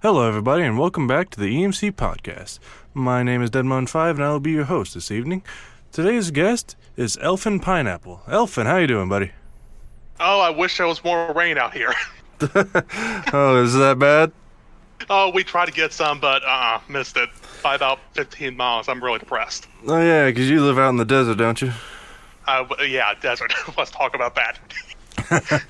Hello, everybody, and welcome back to the EMC podcast. My name is Deadmon5, and I will be your host this evening. Today's guest is ElfinPineapple. Elfin, how you doing, buddy? Oh, I wish there was more rain out here. Oh, is that bad? Oh, we tried to get some, but missed it by about 15 miles. I'm really depressed. Oh, yeah, because you live out in the desert, don't you? Yeah, desert. Let's talk about that.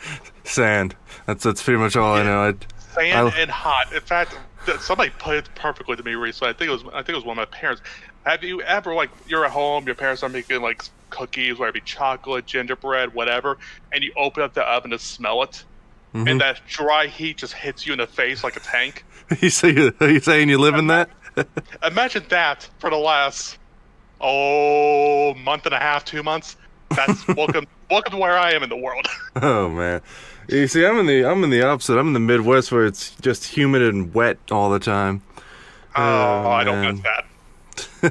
Sand. That's pretty much all I know. Sand and hot. In fact, somebody put it perfectly to me recently. I think it was one of my parents. Have you ever, like, you're at home, your parents are making, like, cookies, whether it be chocolate, gingerbread, whatever, and you open up the oven to smell it, and that dry heat just hits you in the face like a tank? Are you saying you live in that? Imagine that for the last, month and a half, 2 months. That's welcome to where I am in the world. Oh, man. You see, I'm in the opposite. I'm in the Midwest where it's just humid and wet all the time. I don't get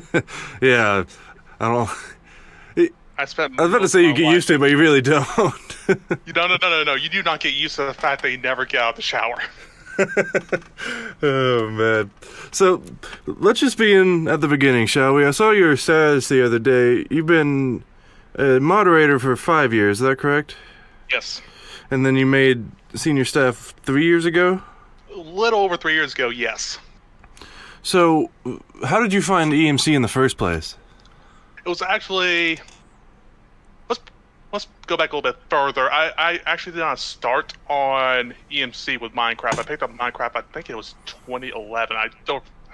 that. Yeah, I don't. I was about to say you get used to it, but you really don't. No. You do not get used to the fact that you never get out of the shower. Oh, man. So, let's just begin at the beginning, shall we? I saw your status the other day. You've been a moderator for 5 years, is that correct? Yes. And then you made senior staff 3 years ago? A little over 3 years ago, yes. So, how did you find EMC in the first place? It was actually... Let's go back a little bit further. I actually did not start on EMC with Minecraft. I picked up Minecraft, I think it was 2011. I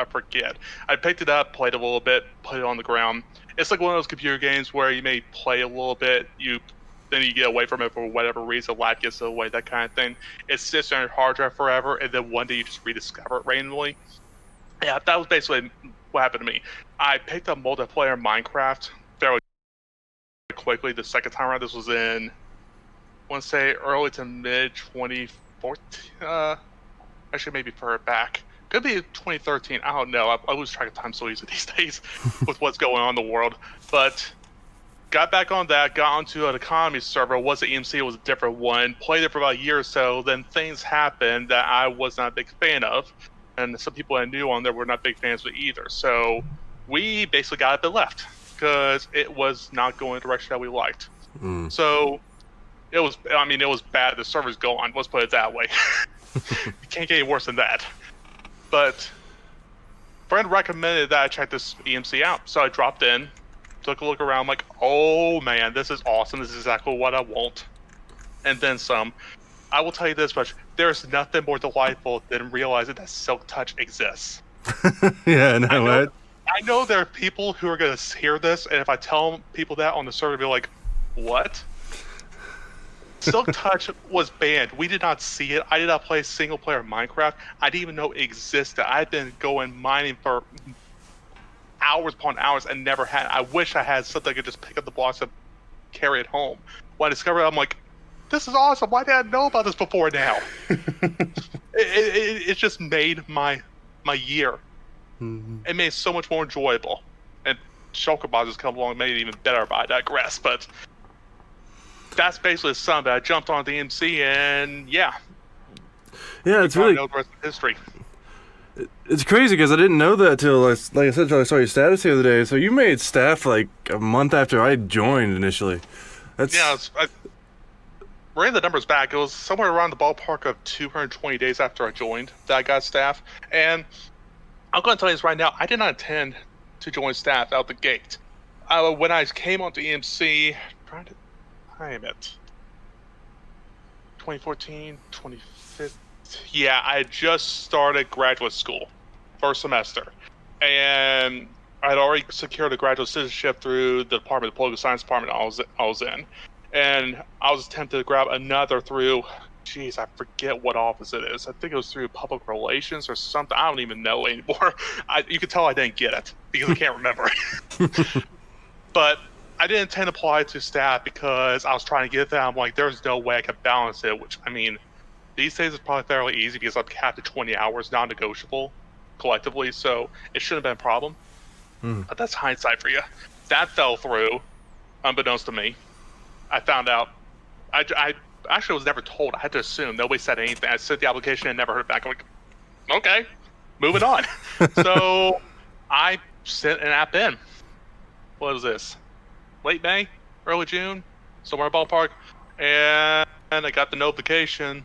forget. I picked it up, played a little bit, put it on the ground. It's like one of those computer games where you may play a little bit, then you get away from it for whatever reason, life gets in the way, that kind of thing. It sits on your hard drive forever, and then one day you just rediscover it randomly. Yeah, that was basically what happened to me. I picked up multiplayer Minecraft fairly quickly the second time around. This was in, I want to say, early to mid 2014. Actually, maybe further back. Could be 2013. I don't know. I lose track of time so easily these days with what's going on in the world. But got back on that, got onto an economy server. It wasn't EMC, it was a different one. Played it for about a year or so. Then things happened that I was not a big fan of. And some people I knew on there were not big fans of it either. So we basically got up and left because it was not going the direction that we liked. So it was bad. The server's gone. Let's put it that way. You can't get any worse than that. But a friend recommended that I check this EMC out. So I dropped in, took a look around, like, oh man, this is awesome. This is exactly what I want. And then some. I will tell you this much. There's nothing more delightful than realizing that Silk Touch exists. Yeah, I know, right? I know there are people who are going to hear this, and if I tell people that on the server, they'll be like, what? Silk Touch was banned. We did not see it. I did not play single-player Minecraft. I didn't even know it existed. I've been going mining for hours upon hours and never had. I wish I had something I could just pick up the blocks and carry it home. When I discovered it, I'm like, this is awesome. Why didn't I know about this before now? it just made my year. It made it so much more enjoyable. And Shulker Bots has come along and made it even better, but I digress. But that's basically the sum that I jumped on the EMC, and yeah. Yeah, it's really... know the rest of history. It's crazy because I didn't know that till, like I said, till I saw your status the other day. So you made staff like a month after I joined initially. Yeah, I ran the numbers back. It was somewhere around the ballpark of 220 days after I joined that I got staff. And I'm going to tell you this right now, I did not intend to join staff out the gate. When I came onto EMC, trying to time it, 2014, 2015. Yeah, I had just started graduate school, first semester, and I had already secured a graduate citizenship through the department, the political science department I was in, and I was tempted to grab another through, I forget what office it is. I think it was through public relations or something. I don't even know anymore. You could tell I didn't get it because I can't remember. But I didn't intend to apply to staff because I was trying to get that. I'm like, there's no way I could balance it, which, I mean, these days it's probably fairly easy because I'm capped at 20 hours, non-negotiable, collectively, so it shouldn't have been a problem. But that's hindsight for you. That fell through, unbeknownst to me. I found out. I actually was never told. I had to assume. Nobody said anything. I sent the application and never heard back. I'm like, okay. moving on. So I sent an app in. What is this? Late May, early June, somewhere ballpark, and I got the notification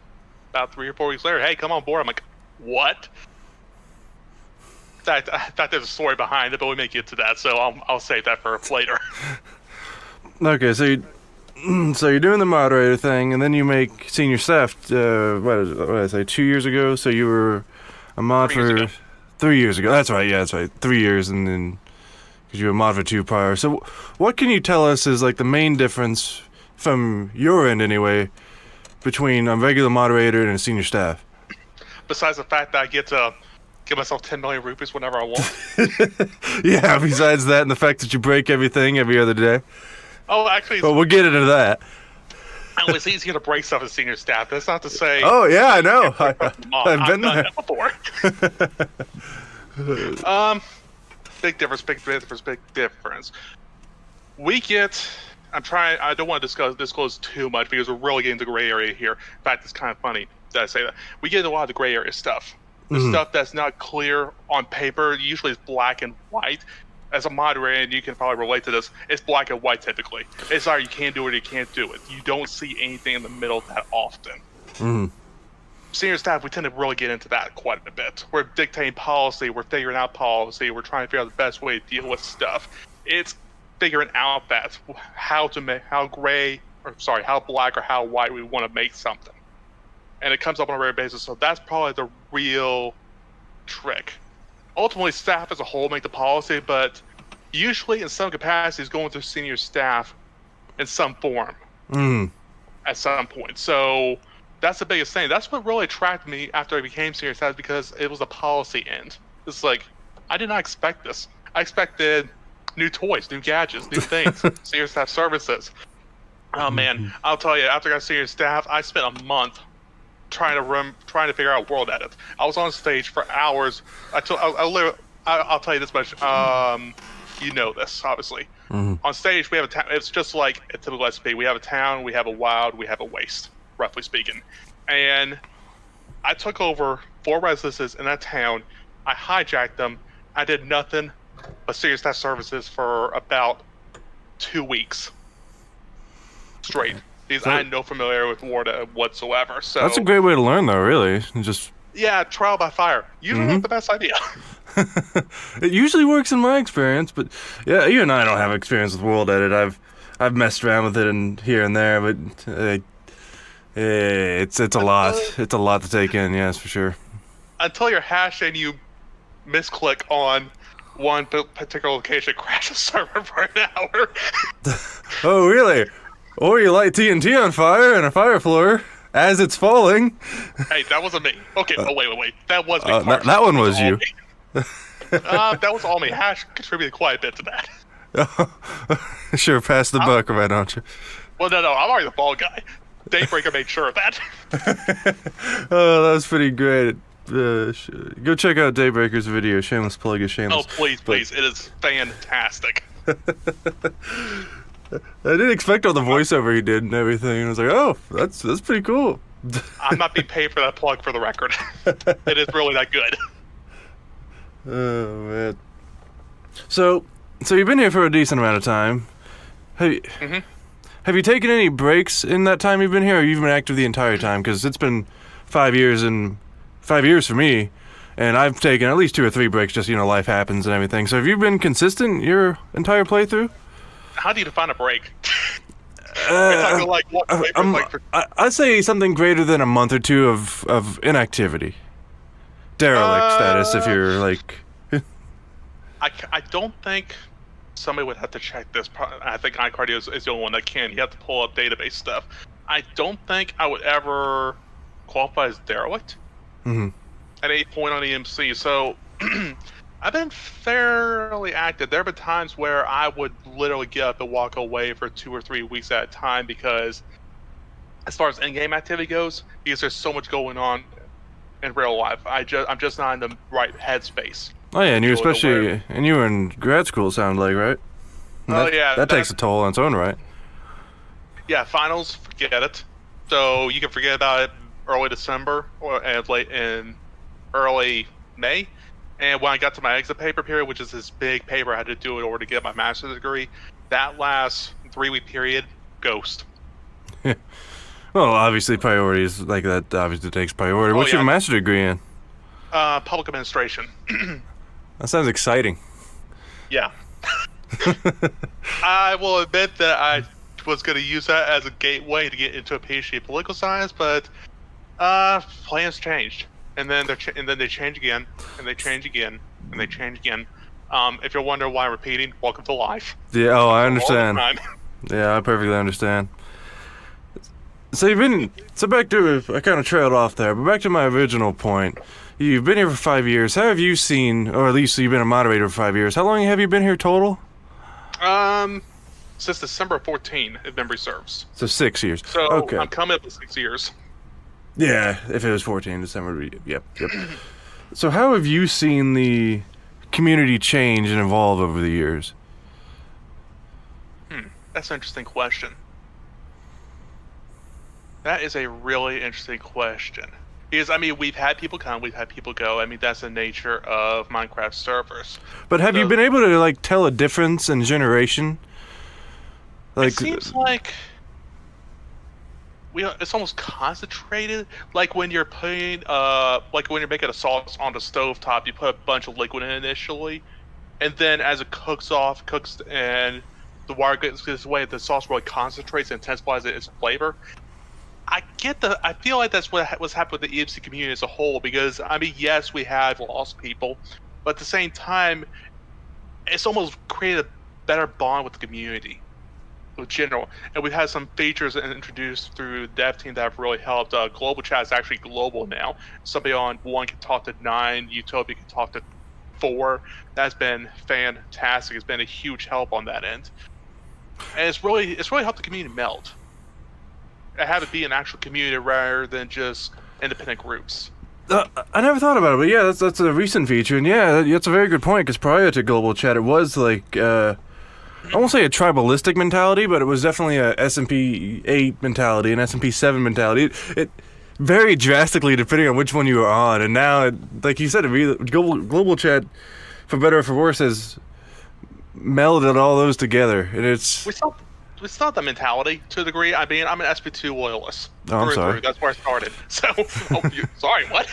about 3 or 4 weeks later. Hey, come on board. I'm like, what? I thought there's a story behind it, but we may get to that, so I'll save that for later. Okay, so you're doing the moderator thing, and then you make senior staff. What did I say? 2 years ago. So you were a mod 3 years for ago. 3 years ago. That's right. Yeah, that's right. 3 years, and then because you were a mod for 2 prior. So what can you tell us is like the main difference from your end, anyway, between a regular moderator and a senior staff? Besides the fact that I get to give myself 10 million rupees whenever I want. Yeah. Besides that, and the fact that you break everything every other day. Oh, actually, But we'll get into that. it's easier to break stuff as senior staff. That's not to say. Oh yeah, I know. I've been done there that before. Big difference. We get. I don't want to disclose too much because we're really getting into the gray area here. In fact, it's kind of funny that I say that. We get a lot of the gray area stuff. The stuff that's not clear on paper usually is black and white. As a moderator, and you can probably relate to this, it's black and white typically. It's either you can do it or you can't do it. You don't see anything in the middle that often. Senior staff, we tend to really get into that quite a bit. We're dictating policy, we're figuring out policy, we're trying to figure out the best way to deal with stuff. It's figuring out that how black or how white we want to make something. And it comes up on a regular basis, so that's probably the real trick. Ultimately, staff as a whole make the policy, but usually in some capacities going through senior staff in some form at some point. So that's the biggest thing. That's what really attracted me after I became senior staff, because it was a policy end. It's like, I did not expect this. I expected new toys, new gadgets, new things, senior staff services. Oh man, I'll tell you, after I got senior staff, I spent a month trying to figure out world edit. I was on stage for hours. I'll tell you this much. You know this, obviously. On stage, we have a town. It's just like a typical SP. We have a town, we have a wild, we have a waste, roughly speaking. And I took over 4 residences in that town. I hijacked them. I did nothing but senior staff services for about 2 weeks straight. Because I had no familiarity with Word whatsoever. So that's a great way to learn, though. Really, yeah, trial by fire. Usually not the best idea. It usually works in my experience, but yeah, you and I don't have experience with World Edit. I've messed around with it and here and there, but it's a lot. It's a lot to take in. Yes, for sure. Until you're hashed and you misclick on one particular location, crash the server for an hour. Oh, really? Or you light TNT on fire in a fire floor as it's falling. Hey, that wasn't me. Okay, wait. That was me. That one was you. That was all me. Hash contributed quite a bit to that. Sure, pass the buck, right, don't you? Well, no, I'm already the fall guy. Daybreaker made sure of that. Oh, that was pretty great. Go check out Daybreaker's video. Shameless plug is shameless. Oh, please. It is fantastic. I didn't expect all the voiceover he did and everything. I was like, oh, that's pretty cool. I'm not being paid for that plug, for the record. It is really that good. Oh, man. So you've been here for a decent amount of time. Have you taken any breaks in that time you've been here, or you've been active the entire time? Because it's been 5 years, and 5 years for me, and I've taken at least 2 or 3 breaks, just, life happens and everything. So have you been consistent your entire playthrough? How do you define a break? I'd say something greater than a month or 2 of inactivity. Derelict status, if you're like... I don't think somebody would have to check this. I think iCardio is the only one that can. You have to pull up database stuff. I don't think I would ever qualify as derelict at any point on EMC. So I've been fairly active. There have been times where I would literally get up and walk away for 2 or 3 weeks at a time, because as far as in-game activity goes, because there's so much going on in real life, I'm just not in the right headspace. Oh yeah, and you were in grad school, it sounded like, right? That takes a toll on its own right. Yeah, finals, forget it. So you can forget about it early December and late in early May. And when I got to my exit paper period, which is this big paper I had to do in order to get my master's degree, that last 3-week period, ghost. Well, obviously priorities like that obviously takes priority. Oh, What's your yeah. master's degree in? Public administration. That sounds exciting. Yeah. I will admit that I was going to use that as a gateway to get into a PhD in political science, but plans changed, and then they change again, and they change again, and they change again. If you're wondering why I'm repeating, welcome to life. Yeah, oh, I understand. All the time. Yeah, I perfectly understand. So back to, I kind of trailed off there, but back to my original point. You've been here for 5 years. How have you seen, or at least you've been a moderator for 5 years. How long have you been here total? Since December 14, if memory serves. So 6 years. So okay. I'm coming up to 6 years. Yeah, if it was 14 December, yep. So how have you seen the community change and evolve over the years? That's an interesting question. That is a really interesting question. Because, I mean, we've had people come, we've had people go. I mean, that's the nature of Minecraft servers. But have you been able to, like, tell a difference in generation? Like, it seems like it's almost concentrated. Like when you're putting, like when you're making a sauce on the stovetop, you put a bunch of liquid in initially, and then as it cooks, and the water gets away, the sauce really concentrates and intensifies its flavor. I feel like that's what's happened with the EMC community as a whole, because, I mean, yes, we have lost people, but at the same time, it's almost created a better bond with the community in general. And we've had some features introduced through the dev team that have really helped. Global chat is actually global now. Somebody on 1 can talk to 9, Utopia can talk to 4. That's been fantastic. It's been a huge help on that end. And it's really helped the community meld. Have it be an actual community rather than just independent groups. I never thought about it, but yeah, that's a recent feature, and yeah, that's a very good point, because prior to Global Chat, it was like, I won't say a tribalistic mentality, but it was definitely a SMP 8 mentality, an SMP 7 mentality. It varied drastically depending on which one you were on, and now, like you said, Global Chat, for better or for worse, has melded all those together, and it's... We still have the mentality to a degree. I mean, I'm an SP2 loyalist. Oh, I'm sorry. That's where I started. So, sorry, what?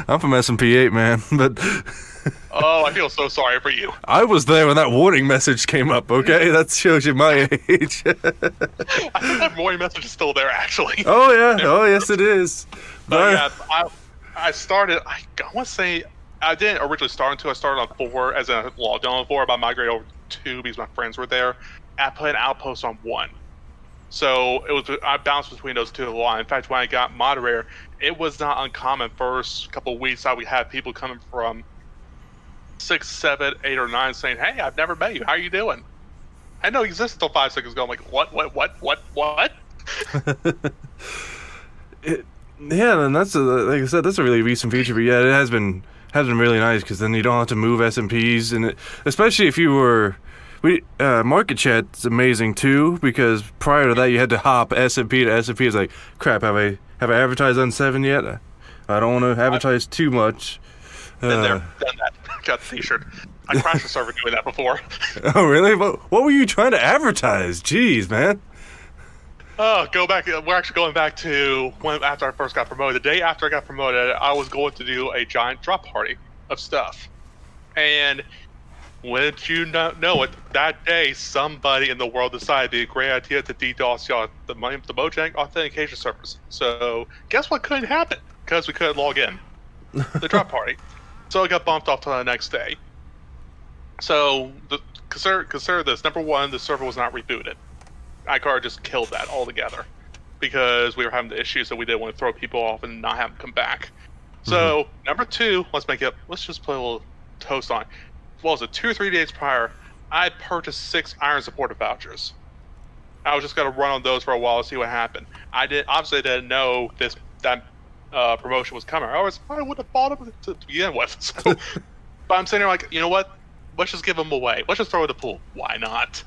I'm from SMP 8, man, but... Oh, I feel so sorry for you. I was there when that warning message came up, okay? That shows you my age. I think that warning message is still there, actually. Oh, yeah. Oh, yes, it is. But yeah, I started, I want to say, I didn't originally start on 2. I started on 4 as a logged on 4, but I migrated over to 2 because my friends were there. I put an outpost on 1. So I bounced between those two a lot. In fact, when I got moderator, it was not uncommon. First couple of weeks, I would have people coming from 6, 7, 8, or 9 saying, "Hey, I've never met you. How are you doing?" I know you existed until 5 seconds ago. I'm like, what? Yeah, and that's like I said, that's a really recent feature. But yeah, it has been really nice, because then you don't have to move SMPs, and especially if you were. Market Chat's amazing too, because prior to that you had to hop SMP to SMP. It's like, crap, have I advertised on 7 yet? I don't want to advertise too much. Been there, done that. Got the t-shirt. I crashed the server doing that before. Oh, really? What were you trying to advertise? Jeez, man. Oh, we're actually going back to after I first got promoted. The day after I got promoted, I was going to do a giant drop party of stuff. And wouldn't you not know it, that day somebody in the world decided it'd be a great idea to DDoS the Mojang authentication servers. So guess what couldn't happen? Because we couldn't log in. The drop party. So it got bumped off to the next day. So consider this. Number 1, the server was not rebooted. iCar just killed that altogether because we were having the issues that we didn't want to throw people off and not have them come back. So number 2, let's just put a little toast on it. What was it, 2 or 3 days prior, I purchased 6 Iron Supporter vouchers. I was just going to run on those for a while to see what happened. I didn't know that promotion was coming. I would have bought them to begin with. So, but I'm sitting there like, you know what? Let's just give them away. Let's just throw it in the pool. Why not?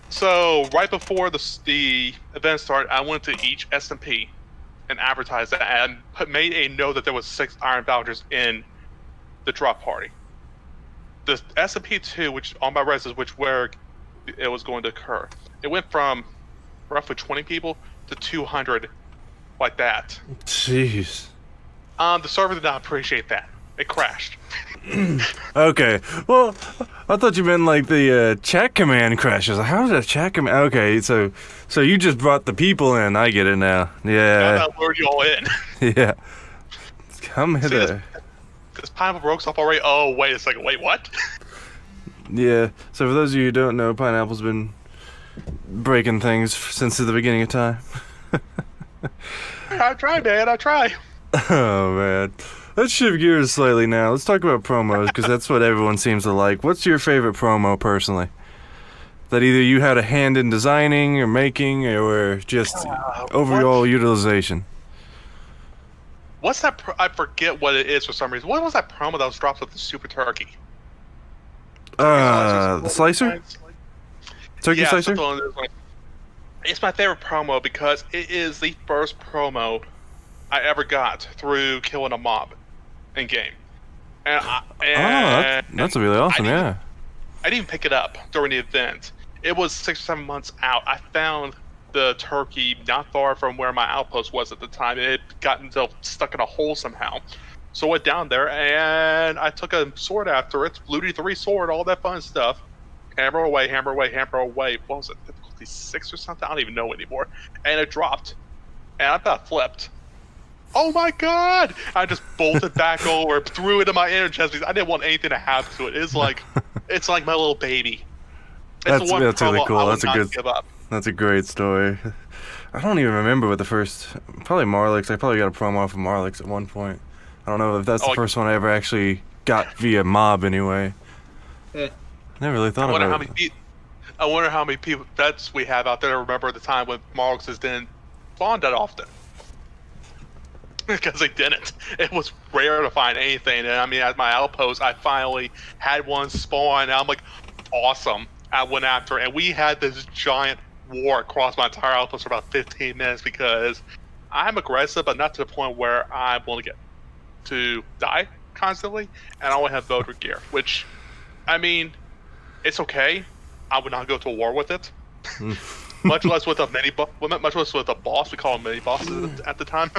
So right before the event started, I went to each SMP and advertised that and made a note that there was 6 Iron vouchers in the drop party. The EP.2, which on my res is where it was going to occur. It went from roughly 20 people to 200, like that. Jeez. The server did not appreciate that. It crashed. Okay. Well, I thought you meant like the chat command crashes. How did a chat command? Okay, so you just brought the people in. I get it now. Yeah. I lured you all in. Yeah. Come hither. This pineapple broke stuff already. Oh, wait a second. Wait, what? Yeah. So for those of you who don't know, Pineapple's been breaking things since the beginning of time. I try, man. I try. Oh man. Let's shift gears slightly now. Let's talk about promos, because that's what everyone seems to like. What's your favorite promo, personally? That either you had a hand in designing or making, or just overall utilization? What's that? I forget what it is for some reason. What was that promo that was dropped with the Super Turkey? The slicer? Turkey slicer? It's my favorite promo because it is the first promo I ever got through killing a mob in game. That's really awesome. I didn't even pick it up during the event. It was 6 or 7 months out. I found the turkey not far from where my outpost was at the time. It had gotten stuck in a hole somehow. So I went down there and I took a sword after it, Looty 3 sword, all that fun stuff. Hammer away, hammer away, hammer away. What was it? Difficulty 6 or something? I don't even know anymore. And it dropped. And I about flipped. Oh my god! I just bolted back over, threw it in my inner chest because I didn't want anything to happen to it. It's like my little baby. That's really cool. Give up. That's a great story. I don't even remember what the first, probably Marlix. I probably got a promo from Marlix at one point. I don't know if that's the first one I ever actually got via mob anyway. Yeah. Never really thought about it. I wonder how many people vets we have out there to remember the time when Marlixes didn't spawn that often. Because they didn't. It was rare to find anything. And I mean, at my outpost, I finally had one spawn. And I'm like, awesome. I went after it. And we had this giant war across my entire outpost for about 15 minutes because I'm aggressive, but not to the point where I'm willing to die constantly. And I only have voter gear, which, I mean, it's okay. I would not go to war with it. Much less with much less with a boss. We call them mini bosses at the time.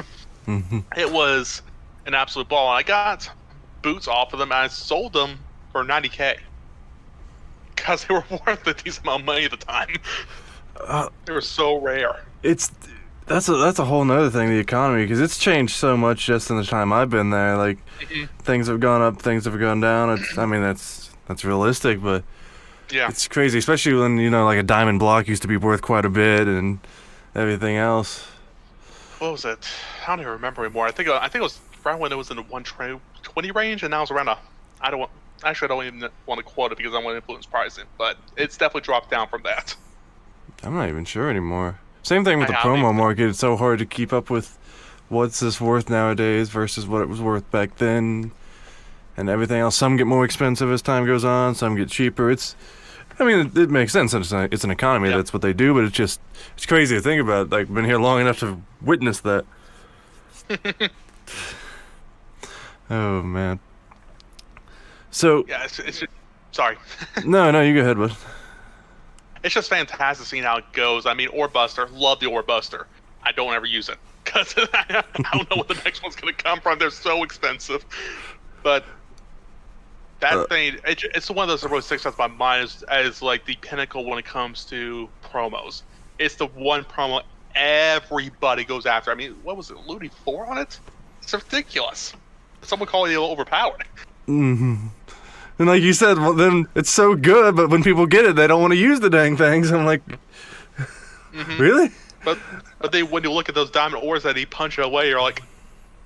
It was an absolute ball. And I got boots off of them and I sold them for $90K because they were worth a decent amount of money at the time. They were so rare. That's a whole nother thing, the economy, because it's changed so much just in the time I've been there. Like things have gone up, things have gone down. I mean that's realistic, but yeah, it's crazy, especially when like a diamond block used to be worth quite a bit and everything else. What was it? I don't even remember anymore. I think it was around when it was in the 120 range, and now it's around I don't even want to quote it because I want to influence pricing, but it's definitely dropped down from that. I'm not even sure anymore. Same thing with the promo market. It's so hard to keep up with what's this worth nowadays versus what it was worth back then, and everything else. Some get more expensive as time goes on. Some get cheaper. It makes sense. It's an economy. Yep. That's what they do. But it's crazy to think about. Like, been here long enough to witness that. Oh man. So yeah, sorry. No, you go ahead, bud. It's just fantastic seeing how it goes. I mean, Ore Buster, love the Ore Buster. I don't ever use it because I don't know what the next one's going to come from. They're so expensive. But that thing, it's one of those that really sticks out to my mind as like the pinnacle when it comes to promos. It's the one promo everybody goes after. I mean, what was it, Looty 4 on it? It's ridiculous. Someone calling it overpowered. Mm-hmm. And like you said, well, then it's so good, but when people get it, they don't want to use the dang things. I'm like, really? But when you look at those diamond ores that he punch away, you're like,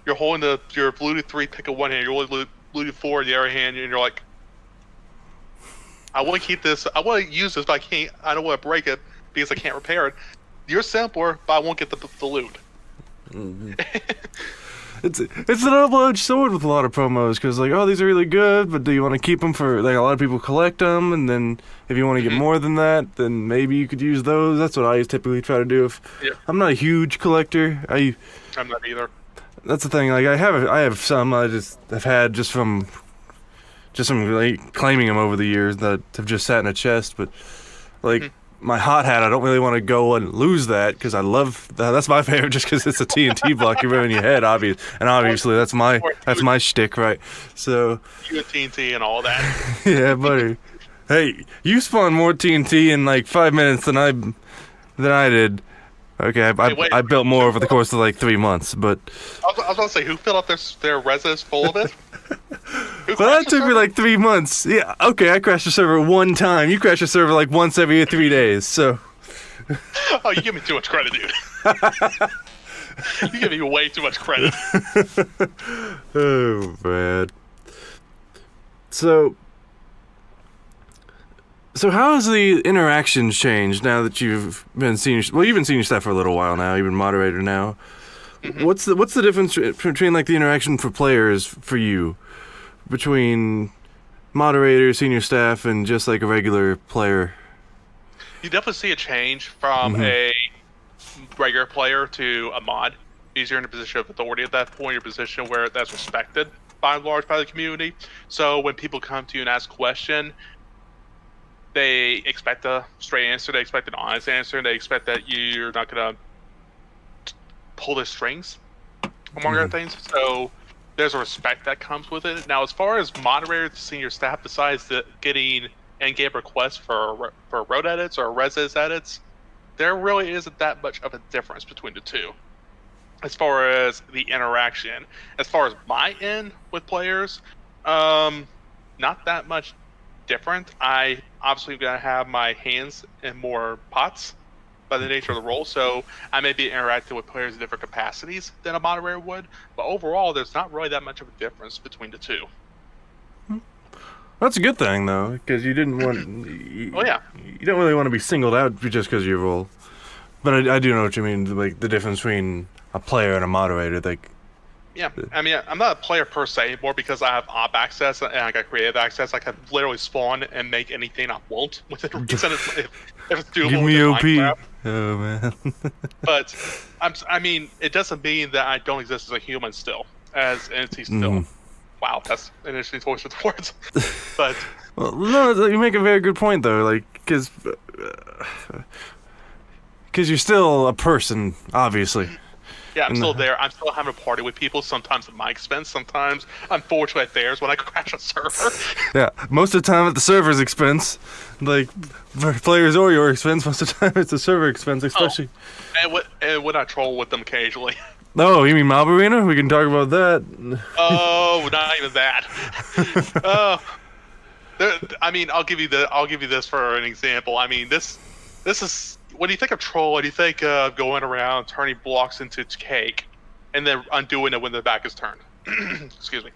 you're holding your Looty 3 pick in one hand, you're holding Looty 4 in the other hand, and you're like, I want to keep this, I want to use this, but I don't want to break it because I can't repair it. You're simpler, but I won't get the loot. Mm-hmm. It's a double-edged sword with a lot of promos, because like, oh, these are really good, but do you want to keep them for, like, a lot of people collect them, and then if you want to get more than that, then maybe you could use those. That's what I typically try to do. I'm not a huge collector. I'm not either. That's the thing. Like, I have some I just have had just from just some like, claiming them over the years that have just sat in a chest. But like my hot hat, I don't really want to go and lose that because I love that. That's my favorite, just because it's a TNT block you wear in your head, obviously that's my shtick, right? So you and TNT and all that. yeah, buddy. Hey, you spawned more TNT in like 5 minutes than I did. Okay, I built more over the course of like 3 months, but I was gonna say, who filled up their reses full of it? Well, that took me like 3 months. Yeah, okay, I crashed the server one time. You crash the server like once every 3 days, so. Oh, you give me too much credit, dude. You give me way too much credit. Oh, man. So how has the interactions changed now that you've been seeing? Well, you've been seeing your stuff for a little while now. You've been moderator now. Mm-hmm. What's the difference between like the interaction for players for you, between moderator, senior staff, and just like a regular player? You definitely see a change from a regular player to a mod. Because you're in a position of authority at that point. You're in a position where that's respected by and large by the community. So when people come to you and ask a question, they expect a straight answer. They expect an honest answer. They expect that you're not going to pull their strings, among other things. So there's a respect that comes with it. Now, as far as moderators, senior staff, besides getting in-game requests for road edits or res edits, there really isn't that much of a difference between the two. As far as the interaction, as far as my end with players, not that much different. I obviously gonna have my hands in more pots by the nature of the role, so I may be interacting with players in different capacities than a moderator would, but overall there's not really that much of a difference between the two. That's a good thing though, because you didn't want you don't really want to be singled out just because of your role. But I do know what you mean, like the difference between a player and a moderator. Like, yeah, I mean, I'm not a player per se, more because I have op access and I got creative access. I can literally spawn and make anything I want within reason if it's doable. Give me OP. Oh man. But I mean, it doesn't mean that I don't exist as a human still, as an entity still. Wow, that's an interesting choice of words. But well, no, you make a very good point though, like because you're still a person, obviously. Yeah, I'm still there. I'm still having a party with people, sometimes at my expense, sometimes, unfortunately, at theirs when I crash a server. Yeah, most of the time at the server's expense. Like, for players or your expense, most of the time it's the server expense, especially. Oh, and when I troll with them occasionally. Oh, you mean Mob Arena? We can talk about that. Oh, not even that. I mean, I'll give you this for an example. I mean, this is... When you think of troll, when you think of going around turning blocks into cake, and then undoing it when the back is turned. Excuse me.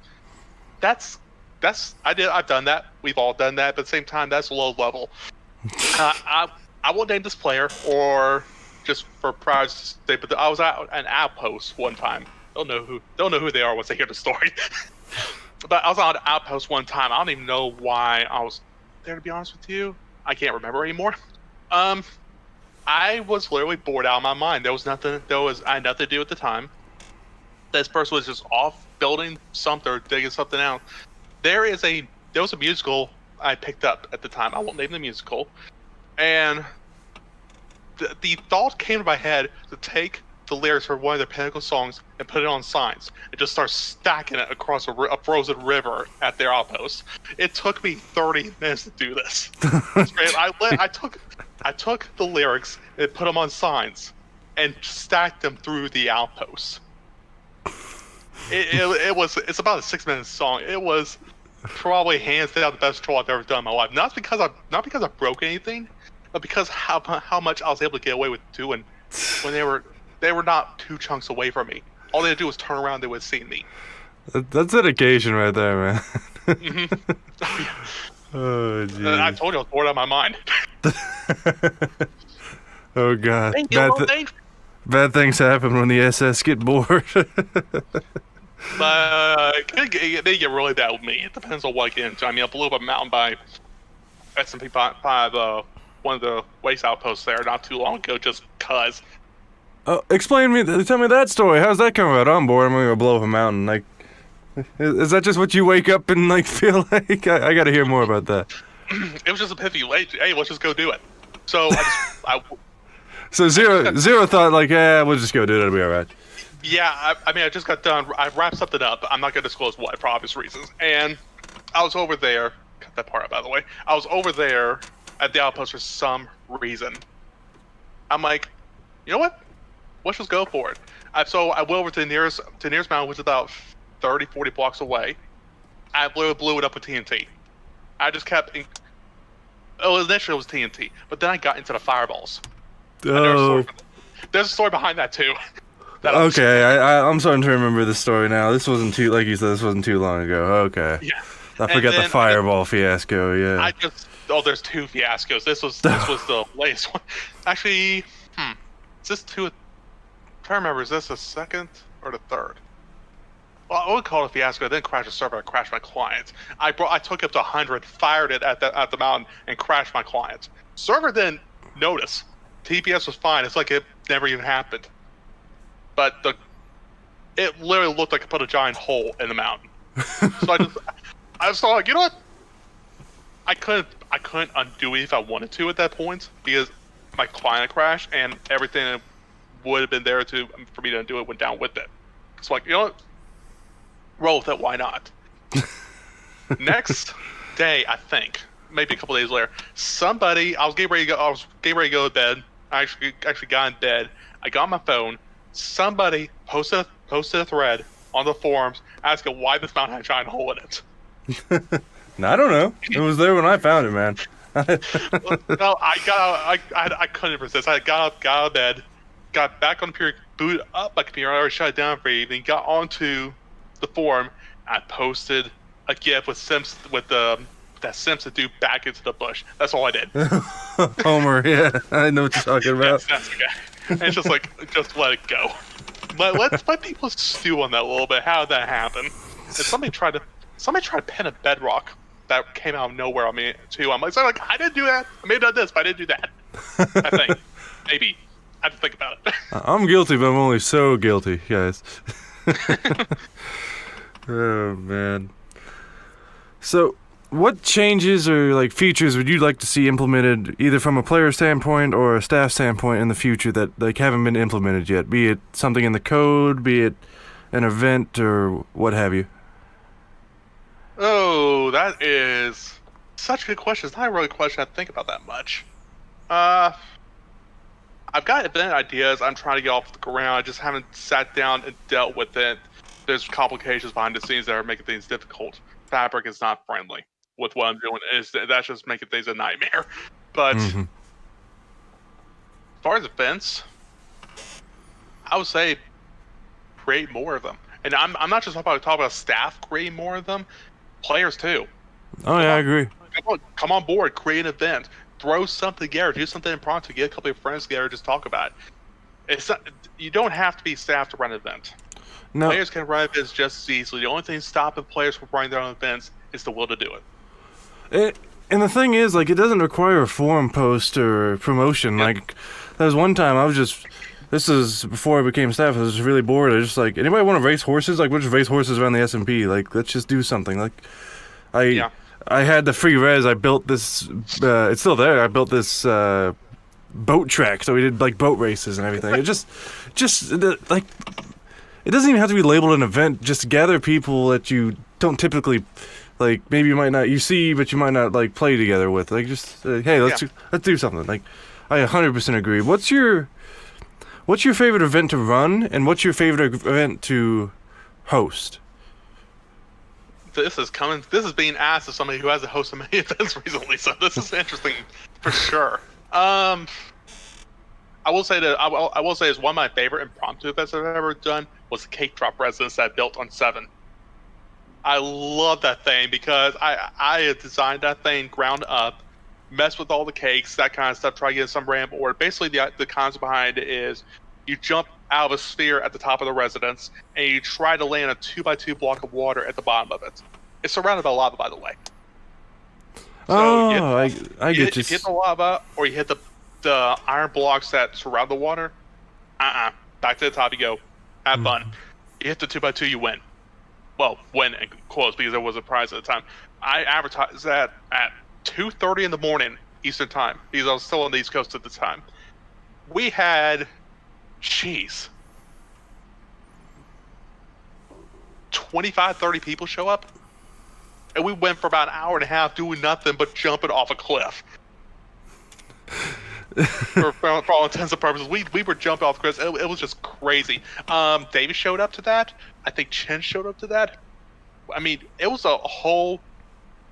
I've done that. We've all done that. But at the same time, that's low level. I won't name this player, or just for privacy's sake, but I was at an outpost one time. Don't know who they are once they hear the story. But I was on an outpost one time. I don't even know why I was there, to be honest with you. I can't remember anymore. I was literally bored out of my mind. I had nothing to do at the time. This person was just off building something or digging something out. There was a musical I picked up at the time. I won't name the musical. And the thought came to my head to take the lyrics for one of their pinnacle songs and put it on signs and just start stacking it across a frozen river at their outpost. It took me 30 minutes to do this. I took the lyrics and put them on signs and stacked them through the outpost. It's about a 6-minute song. It was probably hands down the best troll I've ever done in my life. Not because I broke anything, but because how much I was able to get away with doing when they were not 2 chunks away from me. All they had to do was turn around, they would see me. That's dedication right there, man. Mm-hmm. Oh, geez. I told you I was bored out of my mind. Oh, God. Bad things happen when the SS get bored. They get really bad with me. It depends on what I get into. I mean, I blew up a mountain by SMP5, one of the waste outposts there not too long ago, just cuz. Tell me that story. How's that come about? I'm bored. I'm gonna go blow up a mountain. Like, Is that just what you wake up and like feel like? I got to hear more about that. It was just epiphany. Like, hey, let's just go do it. So So zero thought like, we'll just go do it. It'll be all right. yeah, I mean, I just got done. I wrapped something up. I'm not going to disclose what for obvious reasons. And I was over there. Cut that part out, by the way. I was over there at the outpost for some reason. I'm like, you know what? Let's just go for it. So I went over to the nearest mountain, which is about 30, 40 blocks away. I blew it up with TNT. I just kept. Initially it was TNT, but then I got into the fireballs. Oh. There's a story behind that too. Okay, I'm starting to remember the story now. This wasn't too, like you said, this wasn't too long ago. Okay. Yeah. I forgot the fireball fiasco. Yeah. There's two fiascos. This was the latest one. Actually, is this two? I'm trying to remember. Is this the second or the third? Well, I would call it a fiasco. I didn't crash the server. I crashed my client. I took it up to 100, fired it at the mountain, and crashed my client. Server didn't notice. TPS was fine. It's like it never even happened. But it literally looked like I put a giant hole in the mountain. So I was like, you know what? I couldn't undo it if I wanted to at that point because my client crashed and everything that would have been there for me to undo it went down with it. So like, you know what? Roll with it. Why not? Next day, I think maybe a couple days later, I was getting ready to go to bed. I actually got in bed. I got my phone. Somebody posted a thread on the forums asking why this mountain had a giant hole in it. I don't know. It was there when I found it, man. No, I couldn't resist. I got out of bed, got back on the computer, booted up my computer. I already shut it down for the evening. Got onto the forum. I posted a GIF with that Simpson dude back into the bush. That's all I did. Homer, yeah, I know what you're talking about. That's okay. And it's just like, just let it go. But let people stew on that a little bit. How did that happen? And somebody tried to pin a bedrock that came out of nowhere on me too. I'm like, I didn't do that. I may have done this, but I didn't do that. I think maybe I have to think about it. I'm guilty, but I'm only so guilty, guys. Oh man. So, what changes or like features would you like to see implemented, either from a player standpoint or a staff standpoint, in the future that like haven't been implemented yet? Be it something in the code, be it an event, or what have you. Oh, that is such a good question. It's not really a question I think about that much. I've got event ideas I'm trying to get off the ground. I just haven't sat down and dealt with it. There's complications behind the scenes that are making things difficult. Fabric is not friendly with what I'm doing. That's just making things a nightmare. But as far as events, I would say create more of them. And I'm not just talking about staff creating more of them, players too. Oh yeah, I agree. Come on board, create an event, throw something together, do something impromptu, get a couple of friends together, just talk about it. It's not, you don't have to be staff to run an event. No. Players can run events just as easily. The only thing stopping players from running their own events is the will to do it. And the thing is, like, it doesn't require a forum post or promotion. Yep. Like, there was one time this is before I became staff, I was just really bored. I was just like, anybody want to race horses? Like, we'll just race horses around the SMP. Like, let's just do something. Like, I had the free res. I built this, it's still there. I built this boat track, so we did, like, boat races and everything. It just like, it doesn't even have to be labeled an event. Just gather people that you don't typically, like, maybe you might not, you see, but you might not, like, play together with. Like, just, hey, let's do something. Like, I 100% agree. What's your favorite event to run, and what's your favorite event to host? This is being asked as somebody who hasn't hosted many events recently, so this is interesting for sure. I will say is one of my favorite impromptu events I've ever done was the cake drop residence that I built on 7. I love that thing because I had designed that thing ground up, messed with all the cakes, that kind of stuff, try to get some ramp order. Basically, the concept behind it is you jump out of a sphere at the top of the residence, and you try to land a 2x2 block of water at the bottom of it. It's surrounded by lava, by the way. So I get you. You hit the lava, or you hit the iron blocks that surround the water. Back to the top you go. Have fun. You hit the 2x2, you win. well, when it closed because there was a prize at the time. I advertised that at 2:30 in the morning Eastern time because I was still on the East Coast at the time. We had, 25, 30 people show up, and we went for about an hour and a half doing nothing but jumping off a cliff. for all intents and purposes, we were jumping off cliffs. It was just crazy. David showed up to that. I think Chen showed up to that. I mean, it was a whole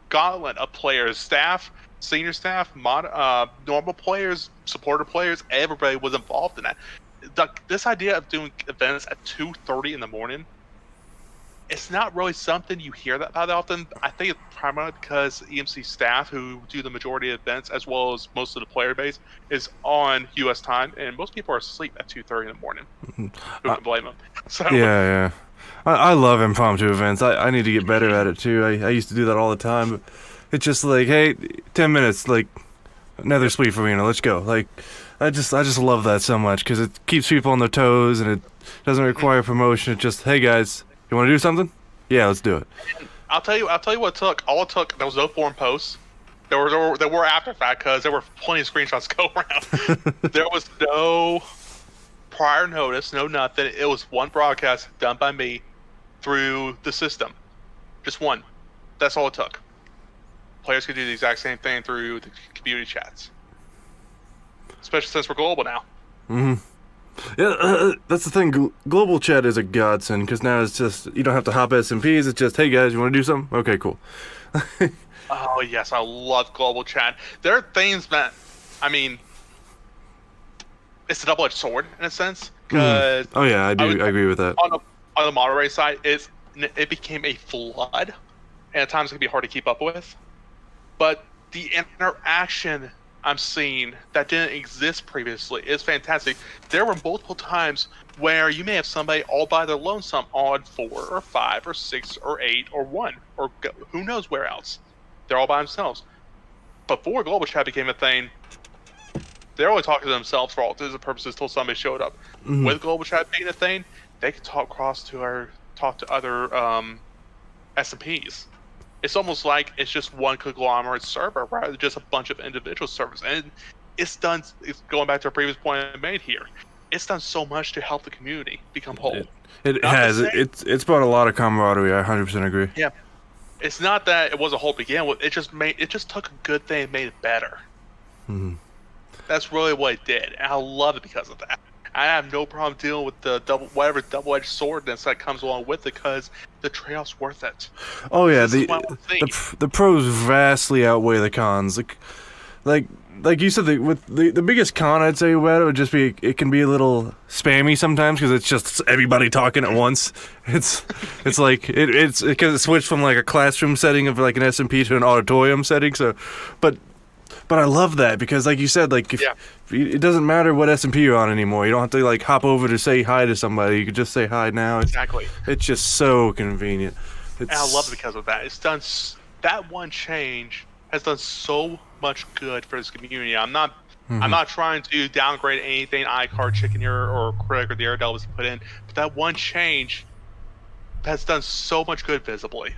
gauntlet of players, staff, senior staff, normal players, supporter players. Everybody was involved in that. This idea of doing events at 2:30 in the morning, it's not really something you hear that often. I think it's primarily because EMC staff, who do the majority of events, as well as most of the player base, is on U.S. time, and most people are asleep at 2:30 in the morning. Who can blame them? So, Yeah. I love impromptu events. I need to get better at it too. I used to do that all the time, but it's just like, hey, 10 minutes, like another sleep arena, let's go. Like, I just love that so much because it keeps people on their toes and it doesn't require promotion. It's just, hey guys, you want to do something? Yeah, let's do it. And I'll tell you what it took. All it took, there was no forum posts. There were after fact because there were plenty of screenshots go around. There was no prior notice, no nothing. It was one broadcast done by me through the system. Just one. That's all it took. Players could do the exact same thing through the community chats. Especially since we're global now. Yeah, that's the thing. Global chat is a godsend because now it's just, you don't have to hop SMPs. It's just, hey guys, you want to do something? Okay, cool. Oh yes, I love global chat. There are things that, I mean, it's a double-edged sword in a sense. Cause Oh yeah, I agree with that. On the moderator side, it became a flood, and at times it can be hard to keep up with. But the interaction I'm seeing that didn't exist previously is fantastic. There were multiple times where you may have somebody all by their lonesome on 4 or 5 or 6 or 8 or 1 or who knows where else. They're all by themselves. Before global chat became a thing, they're only talking to themselves for all intents and purposes until somebody showed up. With global chat being a thing, they could talk to other SMPs. It's almost like it's just one conglomerate server rather than just a bunch of individual servers. And it's going back to a previous point I made here. It's done so much to help the community become whole. It has. It's brought a lot of camaraderie. I 100% agree. Yeah. It's not that it wasn't whole to begin with. It just took a good thing and made it better. That's really what it did. And I love it because of that. I have no problem dealing with the double-edged swordness that comes along with it because the trade-off's worth it. Oh yeah, the pros vastly outweigh the cons. Like you said, the biggest con I'd say about it would just be it can be a little spammy sometimes because it's just everybody talking at once. It's like it's because it switched from like a classroom setting of like an SMP to an auditorium setting. So, but I love that because like you said, like it doesn't matter what SMP you're on anymore. You don't have to like hop over to say hi to somebody. You can just say hi now. Exactly. It's just so convenient. And I love it because of that. It's done that one change has done so much good for this community. I'm not trying to downgrade anything iCard Chicken or Craig or the Airedale was put in, but that one change has done so much good visibly.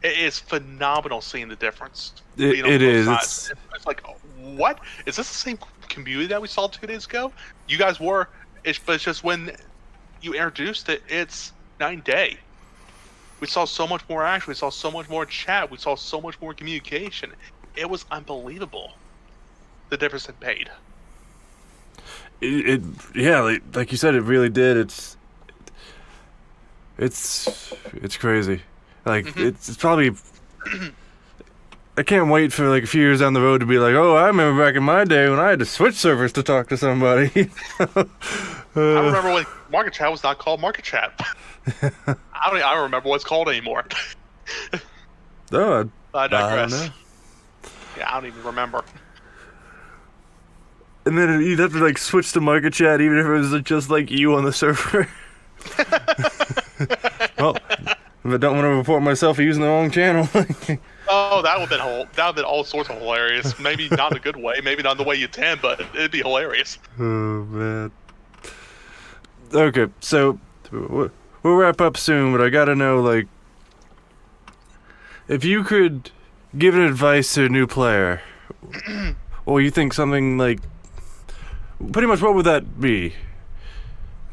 It is phenomenal seeing the difference. It is. It's like, what? Is this the same community that we saw 2 days ago? You guys were, but it's just when you introduced it, it's night and day. We saw so much more action. We saw so much more chat. We saw so much more communication. It was unbelievable. The difference it made. Yeah, like you said, it really did. It's crazy. Like it's probably. I can't wait for like a few years down the road to be like, oh, I remember back in my day when I had to switch servers to talk to somebody. I remember when Market Chat was not called Market Chat. I don't remember what it's called anymore. No, I digress. I don't know. Yeah, I don't even remember. And then you'd have to like switch to Market Chat even if it was just like you on the server. Well, if I don't want to report myself for using the wrong channel. Oh, that would have been all sorts of hilarious. Maybe not in a good way, maybe not in the way you intend, but it'd be hilarious. Oh man. Okay, so we'll wrap up soon, but I gotta know, like, if you could give an advice to a new player, or you think something like, pretty much what would that be?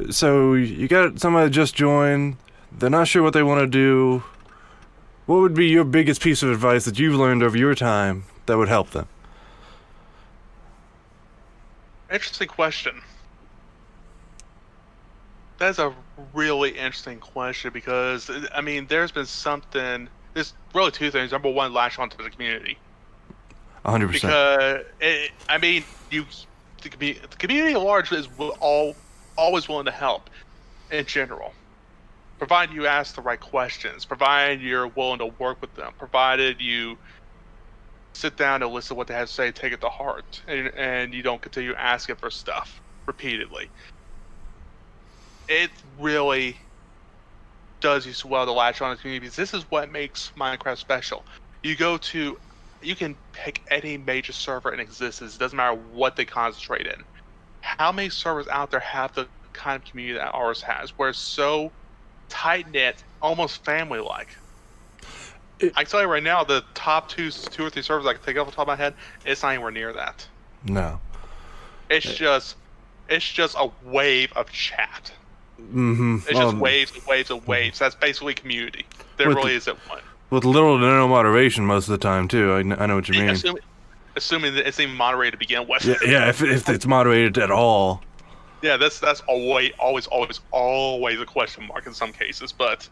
So you got somebody that just joined, they're not sure what they want to do. What would be your biggest piece of advice that you've learned over your time that would help them? Interesting question. That's a really interesting question because, I mean, there's really two things. Number one, latch onto the community. 100%. Because, the community at large is always willing to help in general. Provided you ask the right questions, provided you're willing to work with them, provided you sit down and listen to what they have to say, take it to heart, and you don't continue asking for stuff repeatedly. It really does you so well to latch on to community because this is what makes Minecraft special. You can pick any major server in existence. It doesn't matter what they concentrate in. How many servers out there have the kind of community that ours has, where it's so tight-knit, almost family-like? I can tell you right now, the top two or three servers I can think of off the top of my head, it's not anywhere near that. No. It's just a wave of chat. Mm-hmm. It's just waves and waves and waves. That's basically community. There really isn't one. With little to no moderation most of the time, too. I know what you mean. Assuming that it's even moderated to begin with. Yeah, if it's moderated at all. Yeah, that's always a question mark in some cases. But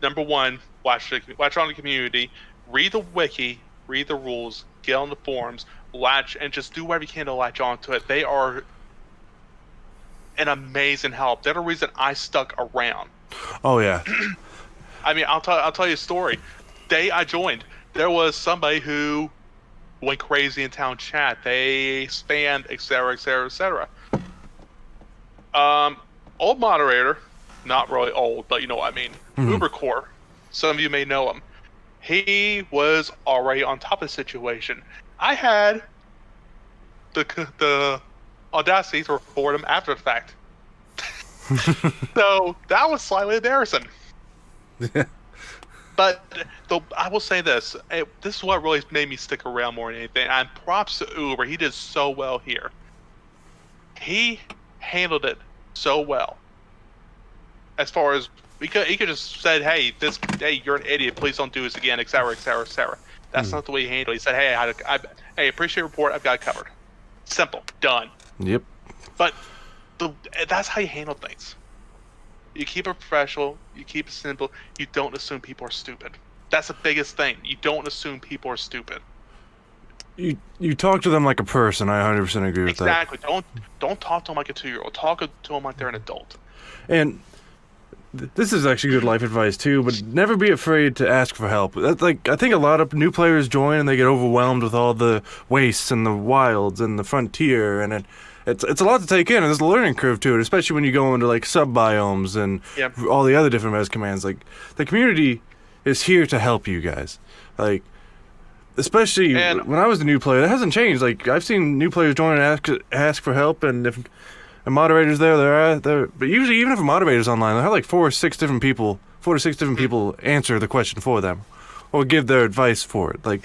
number one, latch on the community, read the wiki, read the rules, get on the forums, latch, and just do whatever you can to latch onto it. They are an amazing help. They're the reason I stuck around. Oh yeah. I mean, I'll tell you a story. Day I joined, there was somebody who went crazy in town chat. They spammed, etc., etc., etc. Old moderator, not really old, but you know what I mean. Ubercore, some of you may know him. He was already on top of the situation. I had the audacity to report him after the fact. So that was slightly embarrassing. But I will say this. This is what really made me stick around more than anything. And props to Uber. He did so well here. He handled it so well. As far as he could just said, hey, you're an idiot. Please don't do this again, etc., etc., etc. That's not the way he handled it. He said, hey, appreciate your report. I've got it covered. Simple. Done. Yep. But that's how you handle things. You keep it professional. You keep it simple. You don't assume people are stupid. That's the biggest thing. You don't assume people are stupid. You talk to them like a person. I 100% agree with that. Exactly. Don't talk to them like a 2-year-old. Talk to them like they're an adult. And this is actually good life advice too. But never be afraid to ask for help. That's I think a lot of new players join and they get overwhelmed with all the wastes and the wilds and the frontier, and it's a lot to take in, and there's a learning curve to it, especially when you go into like sub-biomes and all the other different res commands. Like, the community is here to help you guys. Like, especially when I was a new player, that hasn't changed. Like, I've seen new players join and ask for help, and if a moderator's there, but usually even if a moderator's online, they'll have like 4 to 6 different people answer the question for them or give their advice for it. Like,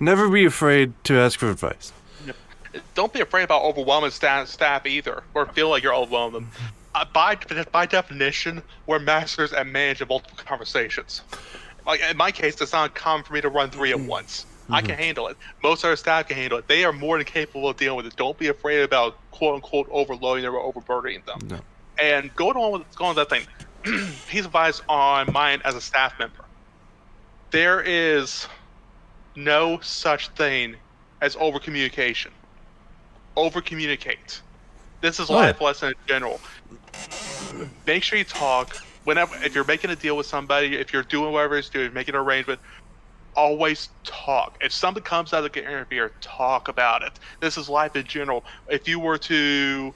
never be afraid to ask for advice. Don't be afraid about overwhelming staff either, or feel like you're overwhelming them. By definition, we're masters at managing multiple conversations. Like, in my case, it's not common for me to run 3 at once. I can handle it. Most other staff can handle it. They are more than capable of dealing with it. Don't be afraid about quote-unquote overloading or overburdening them. No. And going on with that thing, piece of advice on mine as a staff member. There is no such thing as over-communication. Over-communicate. This is a life lesson in general. Make sure you talk. If you're making a deal with somebody, if you're doing whatever it's doing, making an arrangement, always talk. If something comes out of the interview, talk about it. This is life in general. If you were to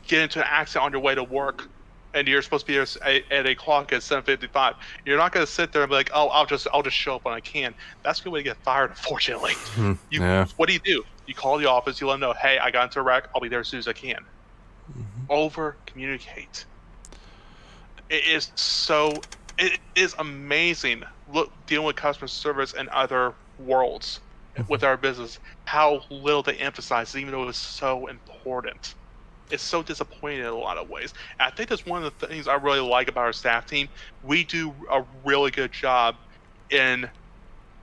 get into an accident on your way to work, and you're supposed to be at a clock at 7:55, you're not going to sit there and be like, "Oh, I'll just show up when I can." That's a good way to get fired, unfortunately. What do? You call the office. You let them know, "Hey, I got into a wreck. I'll be there as soon as I can." Over communicate. It is amazing. Look, dealing with customer service and other worlds with our business, how little they emphasize, even though it's so important. It's so disappointing in a lot of ways. And I think that's one of the things I really like about our staff team. We do a really good job in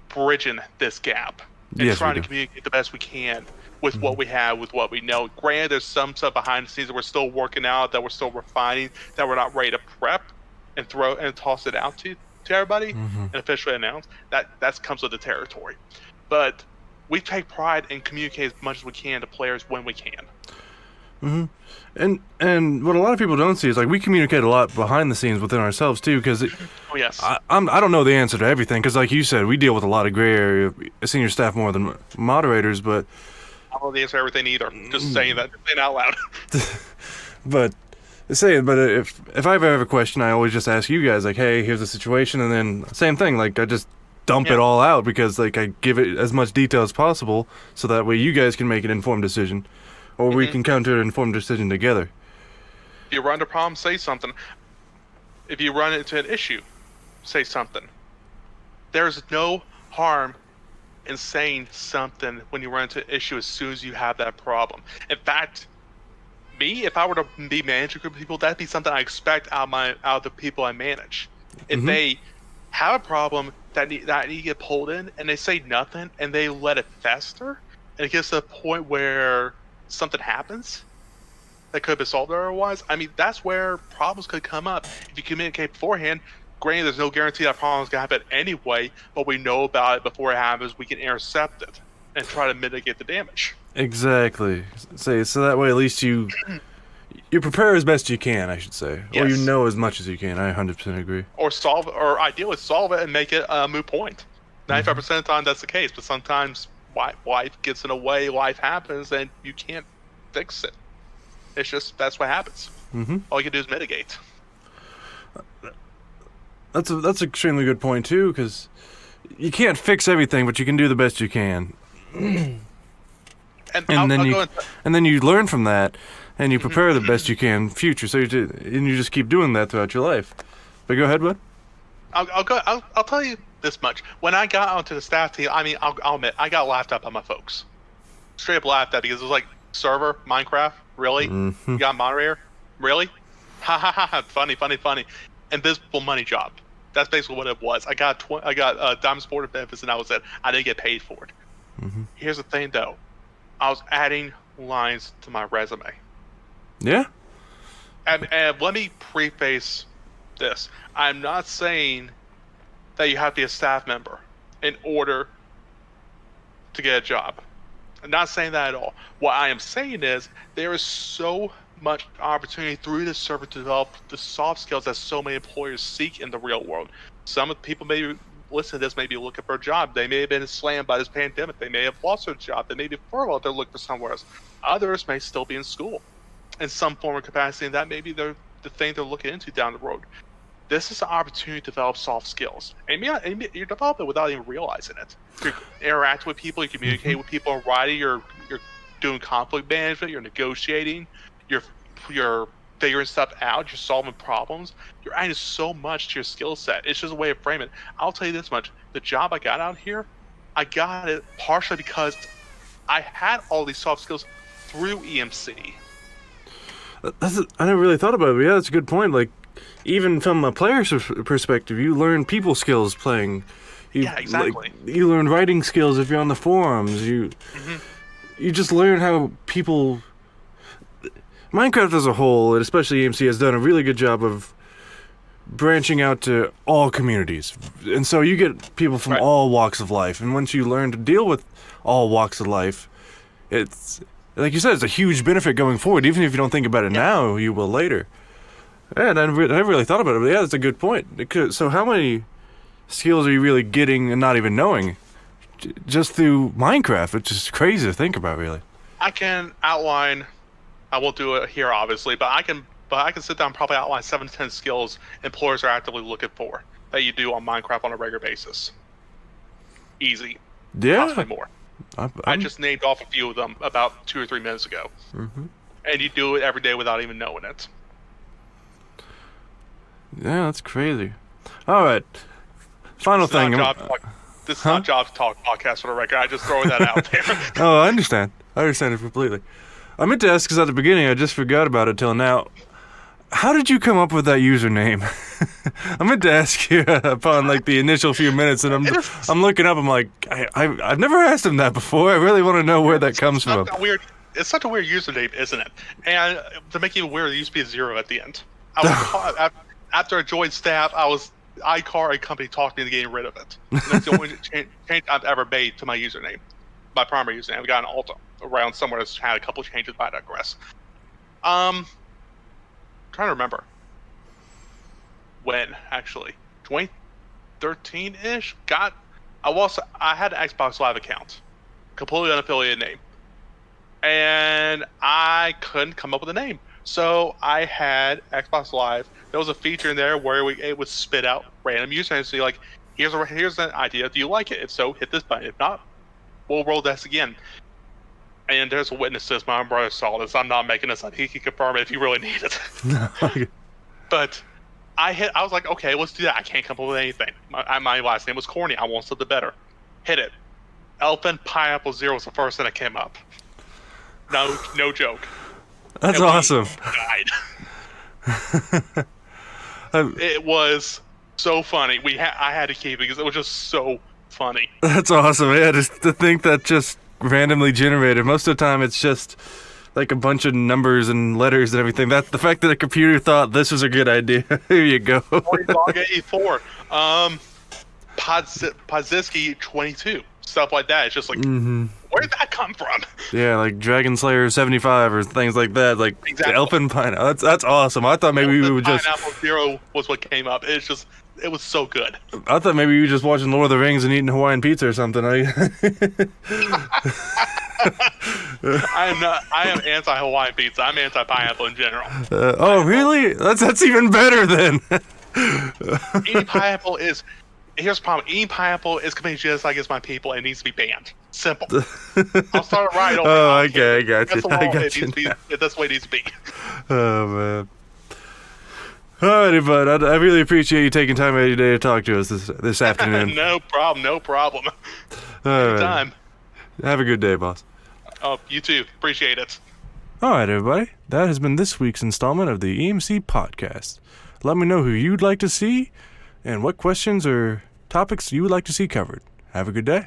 bridging this gap and Yes, we trying to do. communicate the best we can with what we have, with what we know. Granted, there's some stuff behind the scenes that we're still working out, that we're still refining, that we're not ready to prep and throw and toss it out to everybody and officially announce. That comes with the territory. But we take pride in communicating as much as we can to players when we can. And what a lot of people don't see is like we communicate a lot behind the scenes within ourselves too, because Oh yes. I don't know the answer to everything, because like you said, we deal with a lot of gray area senior staff more than moderators, but I don't know the answer to everything either. Just saying that out loud. but if I ever have a question, I always just ask you guys, like, hey, here's the situation, and then same thing, like I just dump it all out, because like I give it as much detail as possible, so that way you guys can make an informed decision, or we can come to an informed decision together. If you run into a problem, say something. If you run into an issue, say something. There's no harm in saying something when you run into an issue as soon as you have that problem. In fact, if I were to be managing a group of people, that'd be something I expect out of the people I manage. If they have a problem that need to get pulled in, and they say nothing, and they let it fester, and it gets to the point where something happens that could be solved otherwise, I mean, that's where problems could come up. If you communicate beforehand, granted, there's no guarantee that problem's going to happen anyway, but we know about it before it happens, we can intercept it and try to mitigate the damage. Exactly. So that way at least you prepare as best you can, I should say. Yes. Or you know as much as you can. I 100% agree. Or ideally solve it and make it a moot point. 95% of the time that's the case, but sometimes life gets in the way, life happens, and you can't fix it. It's just, that's what happens. All you can do is mitigate. That's an extremely good point too, because you can't fix everything, but you can do the best you can. And then you learn from that, and you prepare the best you can future. So you just keep doing that throughout your life. But go ahead, bud. I'll tell you this much. When I got onto the staff team, I mean, I'll admit, I got laughed at by my folks. Straight up laughed at, because it was like, server, Minecraft, really? You got a moderator? Really? Ha ha ha, funny. Invisible money job. That's basically what it was. I got Diamond Sport benefits, and that was it. I didn't get paid for it. Here's the thing, though. I was adding lines to my resume. Yeah? And let me preface this. I'm not saying that you have to be a staff member in order to get a job. I'm not saying that at all. What I am saying is there is so much opportunity through this server to develop the soft skills that so many employers seek in the real world. Some of the people maybe listen to this, may be looking for a job. They may have been slammed by this pandemic. They may have lost their job. They may be furloughed. They're looking for somewhere else. Others may still be in school in some form or capacity, and that may be the thing they're looking into down the road. This is an opportunity to develop soft skills. And you develop it without even realizing it. You're interacting with people, you communicate with people in writing, you're doing conflict management, you're negotiating, you're figuring stuff out, you're solving problems. You're adding so much to your skill set. It's just a way of framing it. I'll tell you this much. The job I got out here, I got it partially because I had all these soft skills through EMC. I never really thought about it, but yeah, that's a good point. Like, even from a player's perspective, you learn people skills playing. Yeah, exactly. Like, you learn writing skills if you're on the forums. You just learn how people... Minecraft as a whole, and especially EMC, has done a really good job of branching out to all communities. And so you get people from all walks of life. And once you learn to deal with all walks of life, it's... Like you said, it's a huge benefit going forward. Even if you don't think about it now, you will later. And I never really thought about it, but yeah, that's a good point. So how many skills are you really getting and not even knowing just through Minecraft? It's just crazy to think about, really. I can outline, I won't do it here, obviously, but I can sit down and probably outline 7 to 10 skills employers are actively looking for that you do on Minecraft on a regular basis. Easy. Yeah. Possibly more. I just named off a few of them about 2 or 3 minutes ago. And you do it every day without even knowing it. Yeah, that's crazy. All right. Final thing. This is not Job Talk podcast for the record. I just throw that out there. Oh, I understand. I understand it completely. I meant to ask because at the beginning I just forgot about it till now. How did you come up with that username? I meant to ask you upon like the initial few minutes, and I'm looking up. I'm like, I've never asked him that before. I really want to know where that comes from. It's such a weird username, isn't it? And to make it even weirder, there used to be a 0 at the end. I was after I joined staff, iCar, a company, talked me into getting rid of it. And that's the only change I've ever made to my username, my primary username. I got an alt around somewhere that's had a couple changes, but I digress. Trying to remember when actually 2013-ish. I had an Xbox Live account, completely unaffiliated name, and I couldn't come up with a name. So I had Xbox Live. There was a feature in there where it would spit out random usernames. So you're like, here's an idea. Do you like it? If so, hit this button. If not, we'll roll this again. And there's a witness to this. My brother saw this. I'm not making this up. He can confirm it if you really need it. But I was like, okay, let's do that. I can't come up with anything. My last name was corny. I want something better. Hit it. ElfinPineapple 0 was the first thing that came up. No joke. That's awesome. Died. It was so funny. I had to keep it because it was just so funny. That's awesome. Yeah, just to think that just randomly generated. Most of the time it's just like a bunch of numbers and letters and everything. That's the fact that a computer thought this was a good idea. Here you go. Dog 84. Wacheski 22. Stuff like that. It's just like, where did that come from? Yeah, like Dragon Slayer 75 or things like that. Like exactly. ElfinPineapple. That's awesome. I thought maybe we would just. Pineapple 0 was what came up. It was so good. I thought maybe you were just watching Lord of the Rings and eating Hawaiian pizza or something. I am anti-Hawaiian pizza. I'm anti-pineapple in general. Oh, really? That's even better then. Eating pineapple is. Here's the problem. Eating pineapple is committing genocide against my people and it needs to be banned. Simple. I'll start a riot over. Oh, okay, I got you. That's the way it needs to be. Oh, man. Alrighty, bud. I really appreciate you taking time out of your day to talk to us this afternoon. No problem. Anytime. Have a good day, boss. Oh, you too. Appreciate it. Alright, everybody. That has been this week's installment of the EMC Podcast. Let me know who you'd like to see and what questions or topics you would like to see covered. Have a good day.